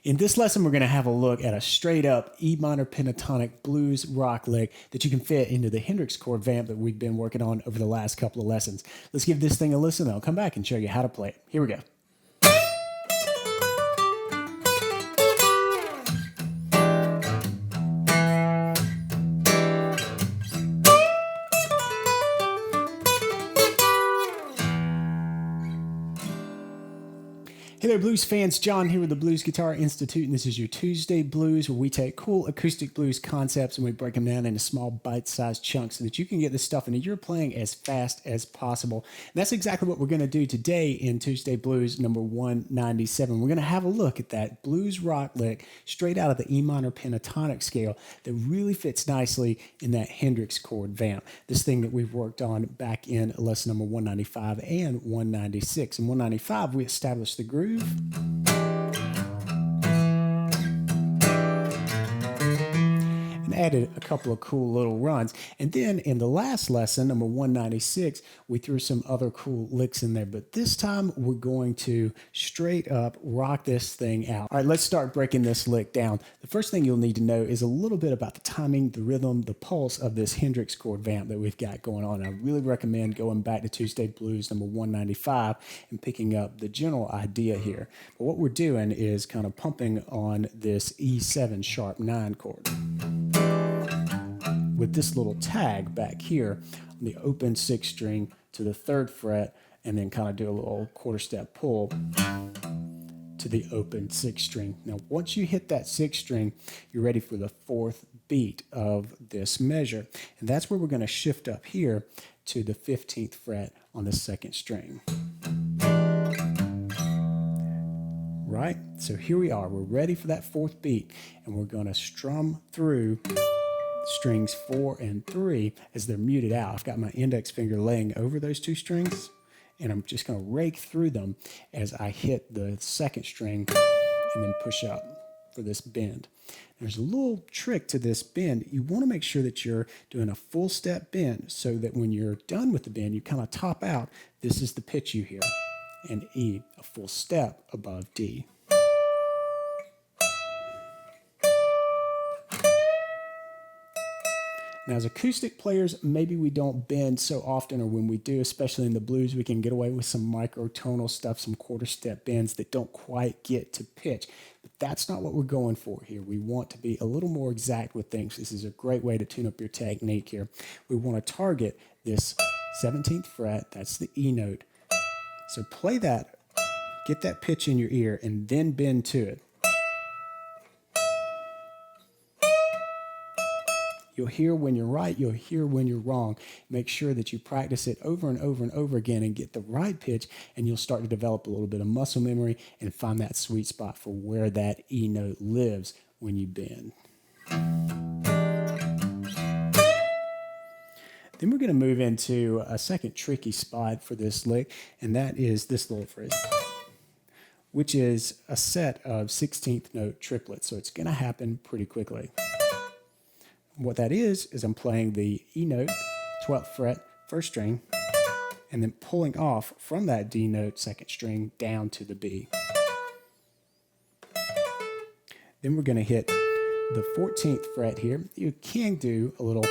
In this lesson, we're going to have a look at a straight up E minor pentatonic blues rock lick that you can fit into the Hendrix chord vamp that we've been working on over the last couple of lessons. Let's give this thing a listen, then I'll come back and show you how to play it. Here we go. Hey there, blues fans. John here with the Blues Guitar Institute, and this is your Tuesday Blues, where we take cool acoustic blues concepts and we break them down into small bite-sized chunks so that you can get this stuff into your playing as fast as possible. And that's exactly what we're going to do today in Tuesday Blues number 197. We're going to have a look at that blues rock lick straight out of the E minor pentatonic scale that really fits nicely in that Hendrix chord vamp. This thing that we've worked on back in lesson number 195 and 196. In 195, we established the groove. And added a couple of cool little runs. And then in the last lesson, number 196, we threw some other cool licks in there. But this time we're going to straight up rock this thing out. All right, let's start breaking this lick down. The first thing you'll need to know is a little bit about the timing, the rhythm, the pulse of this Hendrix chord vamp that we've got going on. And I really recommend going back to Tuesday Blues number 195 and picking up the general idea here. But what we're doing is kind of pumping on this E7 sharp 9 chord with this little tag back here on the open 6th string to the 3rd fret, and then kind of do a little quarter step pull to the open 6th string. Now, once you hit that 6th string, you're ready for the 4th beat of this measure. And that's where we're going to shift up here to the 15th fret on the 2nd string. Right? So here we are. We're ready for that 4th beat, and we're going to strum through strings 4 and 3 as they're muted out. I've got my index finger laying over those 2 strings, and I'm just going to rake through them as I hit the 2nd string and then push up for this bend. There's a little trick to this bend. You want to make sure that you're doing a full step bend so that when you're done with the bend, you kind of top out. This is the pitch you hear, and E, a full step above D. Now, as acoustic players, maybe we don't bend so often, or when we do, especially in the blues, we can get away with some microtonal stuff, some quarter step bends that don't quite get to pitch. But that's not what we're going for here. We want to be a little more exact with things. This is a great way to tune up your technique here. We want to target this 17th fret. That's the E note. So play that, get that pitch in your ear, and then bend to it. You'll hear when you're right, you'll hear when you're wrong. Make sure that you practice it over and over and over again and get the right pitch, and you'll start to develop a little bit of muscle memory and find that sweet spot for where that E note lives when you bend. Then we're going to move into a second tricky spot for this lick, and that is this little phrase, which is a set of 16th note triplets. So it's going to happen pretty quickly. What that is I'm playing the E note, 12th fret, 1st string, and then pulling off from that D note, 2nd string, down to the B. Then we're going to hit the 14th fret here. You can do a little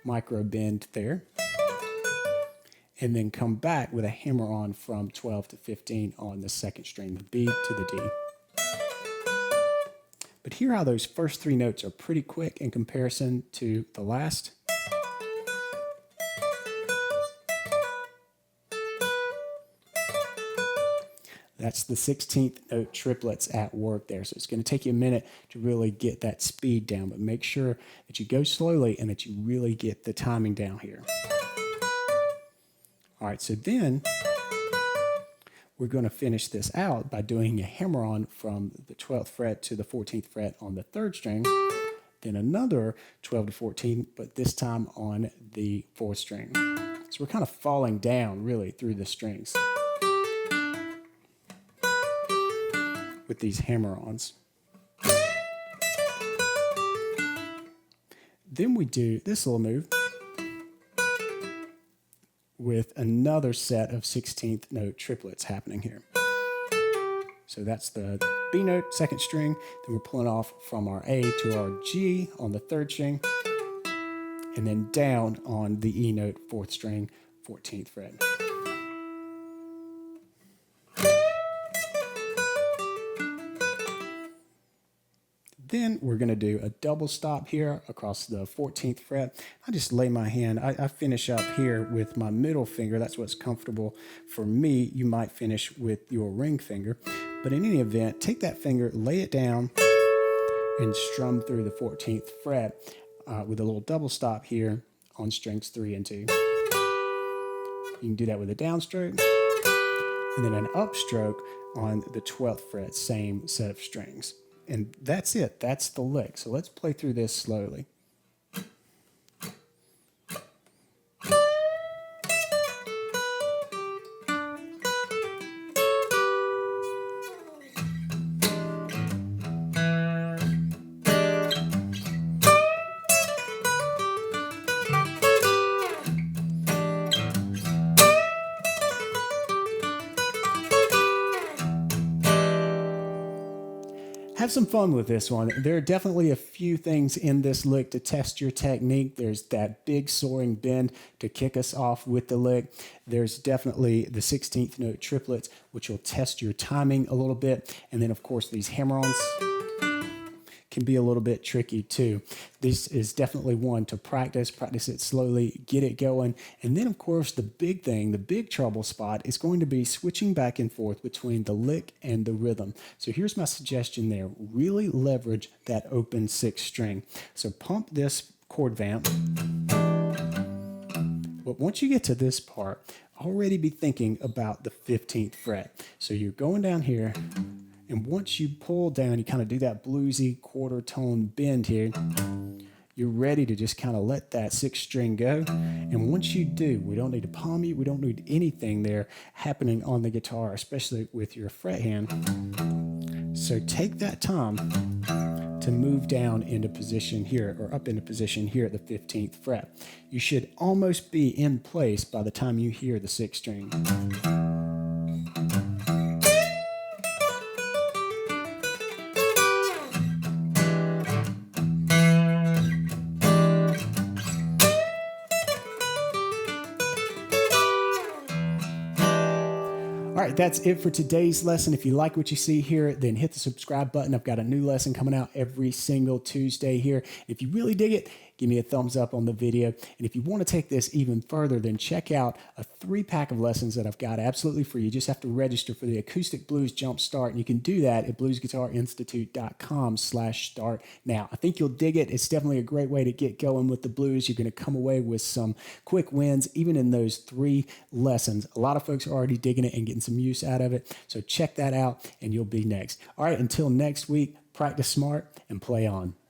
micro bend there, and then come back with a hammer on from 12 to 15 on the 2nd string, the B to the D. But hear how those first 3 notes are pretty quick in comparison to the last. That's the 16th note triplets at work there. So it's going to take you a minute to really get that speed down, but make sure that you go slowly and that you really get the timing down here. All right, so then we're going to finish this out by doing a hammer-on from the 12th fret to the 14th fret on the 3rd string, then another 12 to 14, but this time on the 4th string. So we're kind of falling down, really, through the strings with these hammer-ons. Then we do this little move with another set of 16th note triplets happening here. So that's the B note, second string. Then we're pulling off from our A to our G on the third string, and then down on the E note, fourth string, 14th fret. Then we're going to do a double stop here across the 14th fret. I just lay my hand, I finish up here with my middle finger. That's what's comfortable for me. You might finish with your ring finger. But in any event, take that finger, lay it down, and strum through the 14th fret with a little double stop here on strings 3 and 2. You can do that with a downstroke, and then an upstroke on the 12th fret, same set of strings. And that's it. That's the lick. So let's play through this slowly. Have some fun with this one. There are definitely a few things in this lick to test your technique. There's that big soaring bend to kick us off with the lick. There's definitely the 16th note triplets, which will test your timing a little bit. And then, of course, these hammer-ons can be a little bit tricky too. This is definitely one to practice it slowly, get it going. And then of course the big thing, the big trouble spot is going to be switching back and forth between the lick and the rhythm. So here's my suggestion there. Really leverage that open 6th string. So pump this chord vamp. But once you get to this part, already be thinking about the 15th fret. So you're going down here, and once you pull down, you kind of do that bluesy quarter tone bend here. You're ready to just kind of let that 6th string go. And once you do, we don't need to palm you. We don't need anything there happening on the guitar, especially with your fret hand. So take that time to move down into position here, or up into position here at the 15th fret. You should almost be in place by the time you hear the 6th string. All right, that's it for today's lesson. If you like what you see here, then hit the subscribe button. I've got a new lesson coming out every single Tuesday here. If you really dig it, give me a thumbs up on the video. And if you want to take this even further, then check out a 3-pack of lessons that I've got absolutely free. You just have to register for the Acoustic Blues Jumpstart, and you can do that at bluesguitarinstitute.com/start. Now, I think you'll dig it. It's definitely a great way to get going with the blues. You're going to come away with some quick wins, even in those 3 lessons. A lot of folks are already digging it and getting some use out of it. So check that out, and you'll be next. All right, until next week, practice smart and play on.